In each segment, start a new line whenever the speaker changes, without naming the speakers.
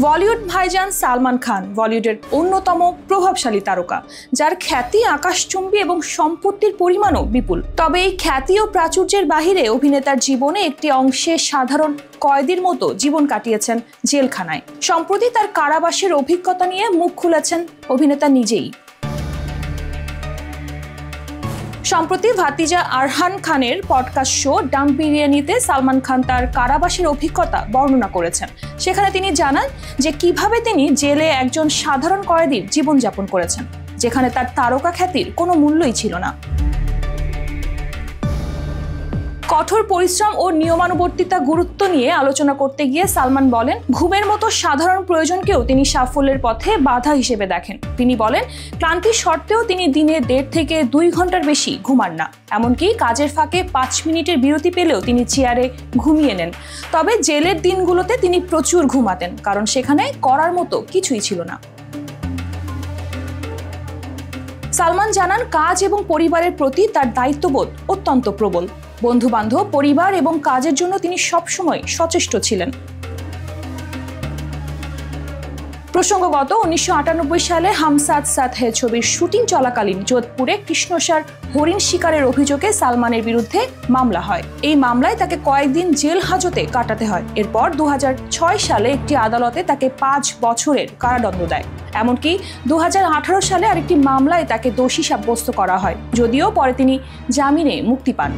বলিউড ভাইজান সালমান খান বলিউডের অন্যতম প্রভাবশালী তারকা, যার খ্যাতি আকাশচুম্বী এবং সম্পত্তির পরিমাণও বিপুল। তবে এই খ্যাতি ও প্রাচুর্যের বাহিরে অভিনেতার জীবনে একটি অংশে সাধারণ কয়েদির মতো জীবন কাটিয়েছেন জেলখানায়। সম্প্রতি তার কারাবাসের অভিজ্ঞতা নিয়ে মুখ খুলেছেন অভিনেতা নিজেই। সম্প্রতি ভাতিজা আরহান খানের পডকাস্ট শো ডাম্প বিরিয়ানিতে সালমান খান তার কারাবাসের অভিজ্ঞতা বর্ণনা করেছেন। সেখানে তিনি জানান যে কিভাবে তিনি জেলে একজন সাধারণ কয়েদির জীবনযাপন করেছেন, যেখানে তার তারকা খ্যাতির কোনো মূল্যই ছিল না। কঠোর পরিশ্রম ও নিয়মানুবর্তিতা গুরুত্ব নিয়ে আলোচনা করতে গিয়ে সালমান বলেন, ঘুমের মতো সাধারণ প্রয়োজনকেও তিনি সাফল্যের পথে বাধা হিসেবে দেখেন। তিনি বলেন, ক্লান্তি সত্ত্বেও তিনি দিনে 1.5 থেকে 2 ঘন্টার বেশি ঘুমান না। এমনকি কাজের ফাঁকে 5 মিনিটের বিরতি পেলেও তিনি চেয়ারে ঘুমিয়ে নেন। তবে জেলের দিনগুলোতে তিনি প্রচুর ঘুমাতেন, কারণ সেখানে করার মতো কিছুই ছিল না। সালমান জানান, কাজ এবং পরিবারের প্রতি তার দায়িত্ববোধ অত্যন্ত প্রবল। বন্ধু-বান্ধব, পরিবার এবং কাজের জন্য তিনি সবসময় সচেষ্ট ছিলেন। প্রসঙ্গগত 1998 সালে হাম সাথ সাথ হ্যায় ছবির শুটিং চলাকালীন যোধপুরে কৃষ্ণসার হরিণ শিকারের অভিযোগে সালমানের বিরুদ্ধে মামলা হয়। এই মামলায় তাকে কয়েকদিন জেল হাজতে কাটাতে হয়। এরপর 2006 সালে একটি আদালতে তাকে 5 বছরের কারাদণ্ড দেয়। এমনকি 2018 সালে আরেকটি মামলায় তাকে দোষী সাব্যস্ত করা হয়, যদিও পরে তিনি জামিনে মুক্তি পান।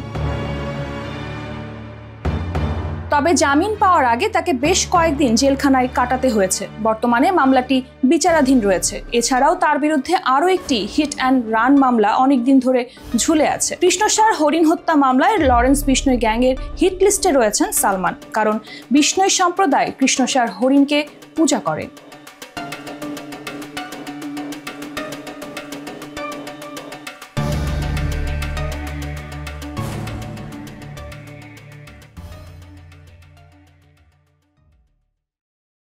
তবে জামিন পাওয়ার আগে তাকে বেশ কয়েকদিন জেলখানায় কাটাতে হয়েছে। বর্তমানে মামলাটি বিচারাধীন রয়েছে। এছাড়াও তার বিরুদ্ধে আরও একটি হিট অ্যান্ড রান মামলা অনেকদিন ধরে ঝুলে আছে। কৃষ্ণসার হরিণ হত্যা মামলায় লরেন্স বিষ্ণোই গ্যাংয়ের হিট লিস্টে রয়েছেন সালমান, কারণ বিষ্ণোই সম্প্রদায় কৃষ্ণসার হরিণকে পূজা করে।